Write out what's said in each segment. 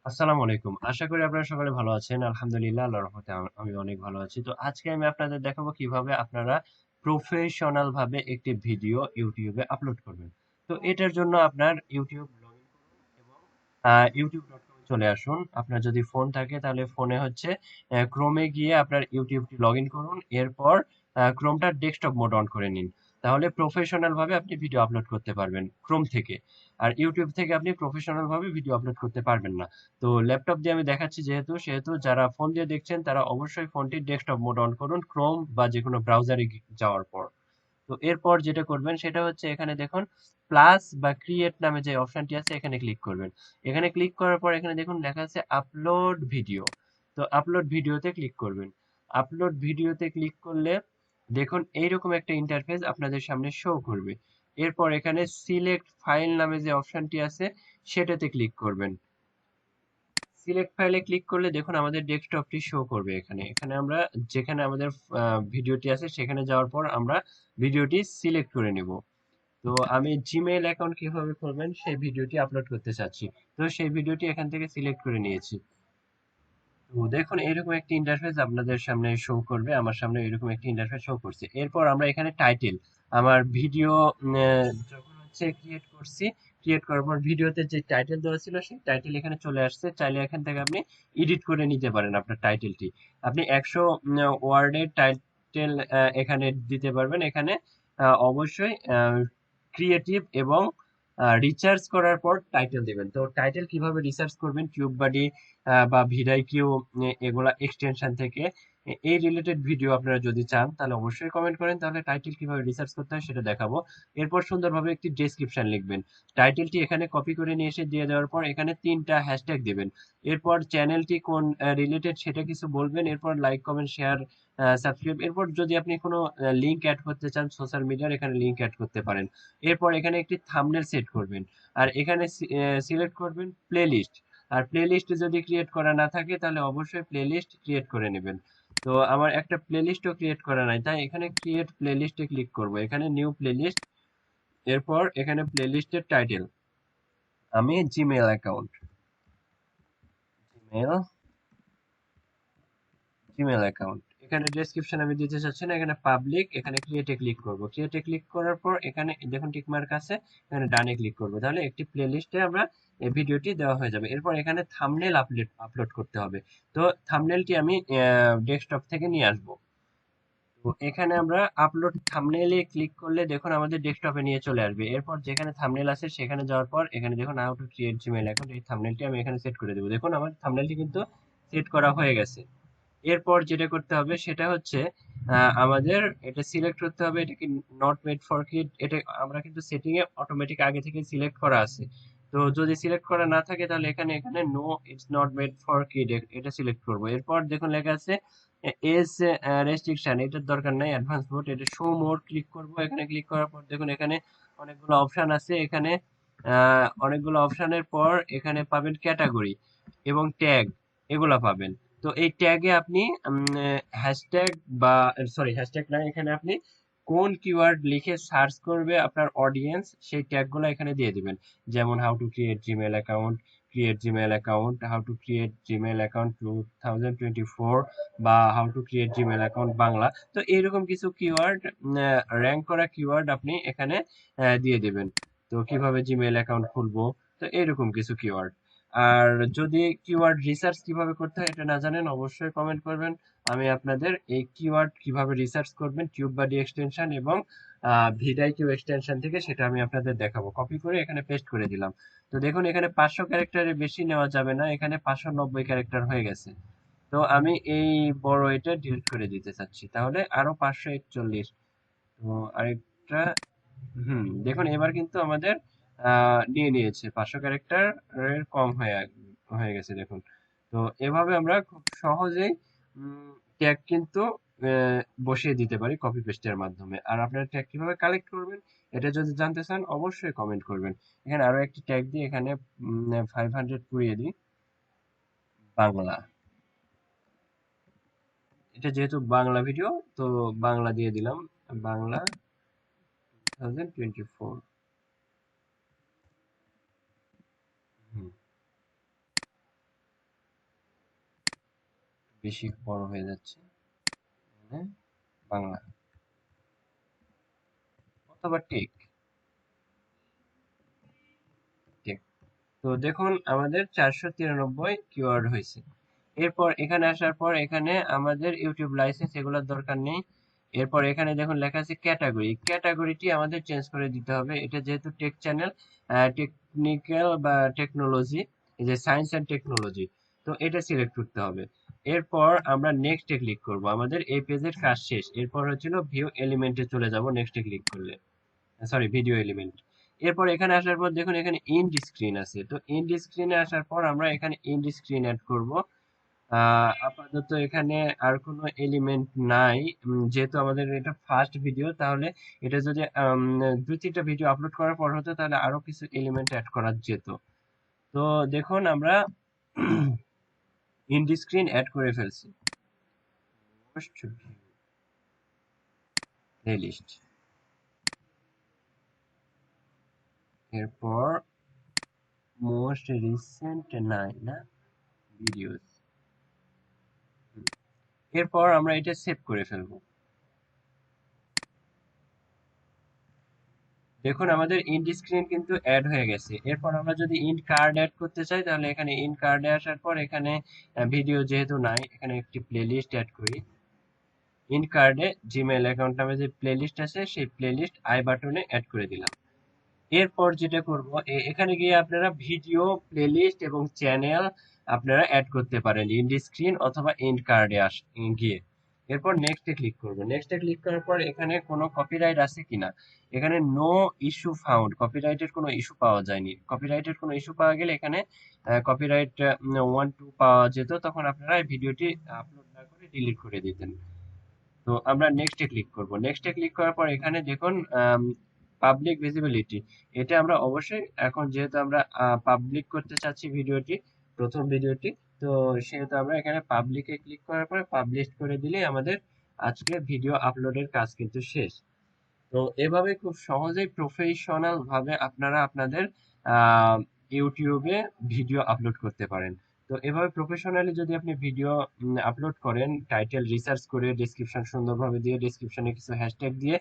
আসসালামু আলাইকুম। আশা করি আপনারা সকলে ভালো আছেন। আলহামদুলিল্লাহ আল্লাহর রহমতে আমি অনেক ভালো আছি। তো আজকে আমি আপনাদের দেখাবো কিভাবে আপনারা প্রফেশনাল ভাবে একটি ভিডিও ইউটিউবে আপলোড করবেন। তো এটার জন্য আপনার ইউটিউব লগইন করুন এবং youtube.com এ চলে আসুন। আপনার যদি ফোন থাকে তাহলে ফোনে হচ্ছে ক্রোমে গিয়ে আপনার ইউটিউবটি লগইন করুন। এরপর ক্রোমটার ডেস্কটপ মোড অন করে নিন। তাহলে প্রফেশনাল ভাবে আপনি ভিডিও আপলোড করতে পারবেন ক্রোম থেকে। আর ইউটিউব থেকে আপনি প্রফেশনাল ভাবে ভিডিও আপলোড করতে পারবেন না। তো ল্যাপটপ দিয়ে আমি দেখাচ্ছি সেহেতু যারা ফোন দিয়ে দেখছেন তারা অবশ্যই ফোনটির ডেস্কটপ মোড অন করুন ক্রোম বা যেকোনো ব্রাউজারে যাওয়ার পর। তো এরপর যেটা করবেন সেটা হচ্ছে এখানে দেখুন প্লাস বা ক্রিয়েট নামে যে অপশনটি আছে এখানে ক্লিক করবেন। এখানে ক্লিক করার পর এখানে দেখুন লেখা আছে আপলোড ভিডিও। তো আপলোড ভিডিওতে ক্লিক করবেন। আপলোড ভিডিওতে ক্লিক করলে দেখুন এইরকম একটা ইন্টারফেস আপনাদের সামনে শো করবে। এরপর এখানে সিলেক্ট ফাইল নামে যে অপশনটি আছে সেটাতে ক্লিক করবেন। সিলেক্ট ফাইলে ক্লিক করলে দেখুন আমাদের ডেস্কটপটি শো করবে এখানে। এখানে আমরা যেখানে আমাদের ভিডিওটি আছে সেখানে যাওয়ার পর আমরা ভিডিওটি সিলেক্ট করে নিব। তো আমি জিমেইল অ্যাকাউন্ট কিভাবে করবেন সেই ভিডিওটি আপলোড করতে চাচ্ছি। তো সেই ভিডিওটি এখান থেকে সিলেক্ট করে নিয়েছি। তো দেখুন এরকম একটি ইন্টারফেস আপনাদের সামনে শো করবে। আমার সামনে এরকম একটি ইন্টারফেস শো করছে। এরপর আমরা এখানে টাইটেল আমার ভিডিও যখন হচ্ছে ক্রিয়েট করছি, ক্রিয়েট করার পর ভিডিওতে যে টাইটেল দেওয়া ছিল সেই টাইটেল এখানে চলে আসছে। চাইলে এখান থেকে আপনি এডিট করে নিতে পারেন আপনার টাইটেলটি। আপনি 100 ওয়ার্ডের টাইটেল এখানে দিতে পারবেন। এখানে অবশ্যই ক্রিয়েটিভ এবং রিসার্চ করার পর টাইটেল দিবেন। তো টাইটেল কিভাবে রিসার্চ করবেন টিউববাডি বা ভিডিআইকিউ এগুলা এক্সটেনশন থেকে এই রিলেটেড ভিডিও আপনারা যদি চান তাহলে অবশ্যই কমেন্ট করেন, তাহলে টাইটেল কিভাবে রিসার্চ করতে হয় সেটা দেখাবো। এরপর সুন্দরভাবে একটি ডেসক্রিপশন লিখবেন। টাইটেলটি এখানে কপি করে নিয়ে এসে দিয়ে দেওয়ার পর এখানে 3টা হ্যাশট্যাগ দিবেন। এরপর চ্যানেলটি কোন রিলেটেড সেটা কিছু বলবেন। এরপর লাইক কমেন্ট শেয়ার সাবস্ক্রাইব। এরপর যদি আপনি কোনো লিংক অ্যাড করতে চান সোশ্যাল মিডিয়ার এখানে লিংক অ্যাড করতে পারেন। এরপর এখানে একটি থাম্বনেল সেট করবেন। আর এখানে সিলেক্ট করবেন প্লেলিস্ট। আর প্লেলিস্ট যদি ক্রিয়েট করা না থাকে তাহলে অবশ্যই প্লেলিস্ট ক্রিয়েট করে নেবেন। তো আমার একটা প্লেলিস্টও ক্রিয়েট করা নাই, তাই এখানে ক্রিয়েট প্লেলিস্টে ক্লিক করব। এখানে নিউ প্লেলিস্ট। এরপর এখানে প্লেলিস্টের টাইটেল আমি Gmail account, Gmail Gmail account. এখানে ডেসক্রিপশন আমি দিতে চাচ্ছি না, এখানে পাবলিক। এখানে ক্রিয়েটে ক্লিক করব। ক্রিয়েটে ক্লিক করার পর এখানে দেখুন টিক মার্ক আছে, এখানে ডানে ক্লিক করব। তাহলে একটি প্লেলিস্টে আমরা এই ভিডিওটি দেওয়া হয়ে যাবে। এরপর এখানে থাম্বনেল আপলোড করতে হবে। তো থাম্বনেলটি আমি ডেস্কটপ থেকে নিয়ে আসব। তো এখানে আমরা আপলোড থাম্বনেইলে ক্লিক করলে দেখুন আমাদের ডেস্কটপে নিয়ে চলে আসবে। এরপর যেখানে থাম্বনেল আছে সেখানে যাওয়ার পর এখানে দেখুন how to create Gmail account, এই থাম্বনেলটি আমি এখানে সেট করে দেবো। দেখুন আমার থাম্বনেলটি কিন্তু সেট করা হয়ে গেছে। এরপর যেটা করতে হবে সেটা হচ্ছে আমাদের এটা সিলেক্ট করতে হবে, এটা কি নট মেড ফর কিড, এটা আমরা কিন্তু সেটিং এ অটোমেটিক আগে থেকে সিলেক্ট করা আছে। তো যদি সিলেক্ট করা না থাকে তাহলে এখানে এখানে no it's not made for kid এটা সিলেক্ট করব। এরপর দেখুন লেখা আছে এজ রেস্ট্রিকশন, এটার দরকার নাই। অ্যাডভান্স মোড, এটা শো মোড ক্লিক করব। এখানে ক্লিক করার পর দেখুন এখানে অনেকগুলো অপশন আছে। এখানে অনেকগুলো অপশনের পর এখানে পাবেন ক্যাটাগরি এবং ট্যাগ, এগুলা পাবেন। তো এই ট্যাগে আপনি হ্যাশট্যাগ বা সরি হ্যাশট্যাগ না, এখানে আপনি কোন কিওয়ার্ড লিখে সার্চ করবে আপনার অডিয়েন্স সেই ট্যাগগুলো এখানে দিয়ে দিবেন। যেমন how to create Gmail account, create Gmail account, how to create Gmail account 2024 বা how to create Gmail account Bangla. তো এইরকম কিছু কিওয়ার্ড, র্যাঙ্ক করা কিওয়ার্ড আপনি এখানে দিয়ে দিবেন। তো কিভাবে জিমেল অ্যাকাউন্ট খুলবো, তো এরকম কিছু কিওয়ার্ড। আর যদি কিওয়ার্ড রিসার্চ কিভাবে করতে হয় এটা না জানেন অবশ্যই কমেন্ট করবেন। আমি আপনাদের এই কিওয়ার্ড কিভাবে রিসার্চ করবেন টিউববাডি এক্সটেনশন এবং ভিডিআইকিউ এক্সটেনশন থেকে সেটা আমি আপনাদের দেখাবো। কপি করে এখানে পেস্ট করে দিলাম। তো দেখুন এখানে 500 ক্যারেক্টারের বেশি নেওয়া যাবে না, এখানে 590 ক্যারেক্টার হয়ে গেছে। তো আমি এই বড় এটা ডিলিট করে দিতে চাচ্ছি, তাহলে আরো 541। তো আরেকটা, দেখুন এবার কিন্তু আমাদের নিয়ে নিয়েছে 500 ক্যারেক্টার এর কম হয়ে হয়ে গেছে দেখুন। তো এভাবে আমরা খুব সহজেই ট্যাগ কিন্তু বসিয়ে দিতে পারি কপি পেস্টের মাধ্যমে। আর আপনারা ট্যাগ কিভাবে কালেক্ট করবেন এটা যদি জানতে চান অবশ্যই কমেন্ট করবেন। এখানে আরো একটি ট্যাগ দিয়ে এখানে 500 পুড়িয়ে দিই, বাংলা। এটা যেহেতু বাংলা ভিডিও তো বাংলা দিয়ে দিলাম, বাংলা 2024। হুম বেশি বড় হয়ে যাচ্ছে, মানে বাংলা অথবা টেক। টেক। তো দেখুন আমাদের 493 কিওয়ার্ড হয়েছে। এরপর এখানে আসার পর এখানে আমাদের ইউটিউব লাইসেন্স এগুলোর দরকার নেই। এরপর এখানে দেখুন লেখা আছে ক্যাটাগরি, ক্যাটাগরিটি আমাদের চেঞ্জ করে দিতে হবে। এটা যেহেতু টেক চ্যানেল, টেকনিক্যাল বা টেকনোলজি, এই যে সায়েন্স অ্যান্ড টেকনোলজি, তো এটা সিলেক্ট করতে হবে। এরপর আমরা নেক্সটে ক্লিক করব, আমাদের এই পেজের কাজ শেষ। এরপর হচ্ছিল ভিউ এলিমেন্টে চলে যাব নেক্সটে ক্লিক করলে, সরি ভিডিও এলিমেন্ট। এরপর এখানে আসার পর দেখুন এখানে এন্ড স্ক্রিন আছে, তো এন্ড স্ক্রিনে আসার পর আমরা এখানে এন্ড স্ক্রিন অ্যাড করব। আপাতত এখানে আর কোনো এলিমেন্ট নাই, যেহেতু আমাদের এটা ফার্স্ট ভিডিও, তাহলে এটা যদি 2-3টা ভিডিও আপলোড করার পর হতো তাহলে আরো কিছু এলিমেন্ট অ্যাড করা যেত। তো দেখুন আমরা ইন্ড স্ক্রিন অ্যাড করে ফেলছি। প্লেলিস্ট, এরপর মোস্ট রিসেন্ট নাই না ভিডিওস, এরপর আমরা এটা সেভ করে ফেলবো। দেখুন আমাদের ইন্ড স্ক্রিন কিন্তু অ্যাড হয়ে গেছে। এরপর আমরা যদি ইন্ড কার্ড অ্যাড করতে চাই তাহলে এখানে ইন্ড কার্ডে আসার পর এখানে ভিডিও যেহেতু নাই, এখানে একটি প্লেলিস্ট অ্যাড করি। ইন্ড কার্ডে জিমেইল অ্যাকাউন্ট নামে যে প্লেলিস্ট আছে সেই প্লেলিস্ট আই বাটনে অ্যাড করে দিলাম। এরপর যেটা করব, এখানে গিয়ে আপনারা ভিডিও, প্লেলিস্ট এবং চ্যানেল আপনারা অ্যাড করতে পারেন ইন্ড স্ক্রিন অথবা ইন্ড কার্ডে গিয়ে। এরপর নেক্সটে ক্লিক করব। নেক্সটে ক্লিক করার পর এখানে কোনো কপিরাইট আছে কিনা, এখানে নো ইস্যু ফাউন্ড, কপিরাইটের কোনো ইস্যু পাওয়া যায়নি। কপিরাইটের কোনো ইস্যু পাওয়া গেলে এখানে কপিরাইট 1-2 পাওয়া যেত, তখন আপনারা এই ভিডিওটি আপলোড না করে ডিলিট করে দিতেন। তো আমরা নেক্সটে ক্লিক করব। নেক্সটে ক্লিক করার পর এখানে দেখুন পাবলিক ভিজিবিলিটি, এটা আমরা অবশ্যই এখন যেহেতু আমরা পাবলিক করতে চাচ্ছি ভিডিওটি, প্রথম ভিডিওটি, তো সেহেতু আমরা এখানে পাবলিকে ক্লিক করার পরে পাবলিশ করে দিলেই আমাদের আজকে ভিডিও আপলোডের কাজ কিন্তু শেষ। তো এভাবে খুব সহজেই প্রফেশনাল ভাবে আপনারা আপনাদের আহ, ইউটিউবে ভিডিও আপলোড করতে পারেন। তো এভাবে প্রফেশনালি যদি আপনি ভিডিও আপলোড করেন, টাইটেল রিসার্চ করে ডেসক্রিপশন সুন্দরভাবে দিয়ে, ডেসক্রিপশনে কিছু হ্যাশট্যাগ দিয়ে,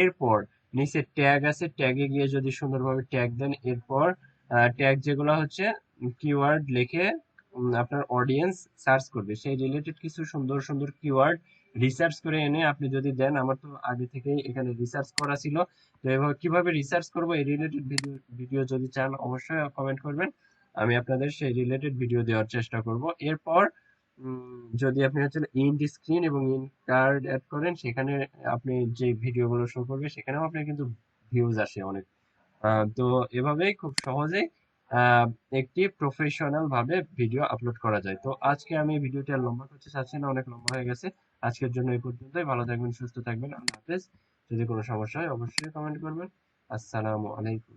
এরপর নিচে ট্যাগ আছে, ট্যাগে গিয়ে যদি সুন্দরভাবে ট্যাগ দেন, এরপর ট্যাগ যেগুলো হচ্ছে কিওয়ার্ড লিখে আপনার অডিয়েন্স সার্চ করবে, সেই রিলেটেড কিছু সুন্দর সুন্দর কিওয়ার্ড রিসার্চ করে এনে আপনি যদি দেন, আমার তো আগে থেকেই এখানে রিসার্চ করা ছিল। তো এভাবে কিভাবে রিসার্চ করব এই রিলেটেড ভিডিও ভিডিও যদি চান অবশ্যই কমেন্ট করবেন, আমি আপনাদের সেই রিলেটেড ভিডিও দেওয়ার চেষ্টা করব। এরপর যদি আপনি হচ্ছে ইন্ড স্ক্রিন এবং ইন্ড কার্ড অ্যাড করেন, সেখানে আপনি যে ভিডিওগুলো শো করবে সেখানেও আপনার কিন্তু ভিউজ আসে অনেক। তো এভাবেই খুব সহজেই আহ, একটি প্রফেশনাল ভাবে ভিডিও আপলোড করা যায়। তো আজকে আমি ভিডিওটি আর লম্বা করতে চাচ্ছি না, অনেক লম্বা হয়ে গেছে। আজকের জন্য এই পর্যন্তই। ভালো থাকবেন, সুস্থ থাকবেন, আল্লাহ হাফেজ। যদি কোনো সমস্যা হয় অবশ্যই কমেন্ট করবেন। আসসালামু আলাইকুম।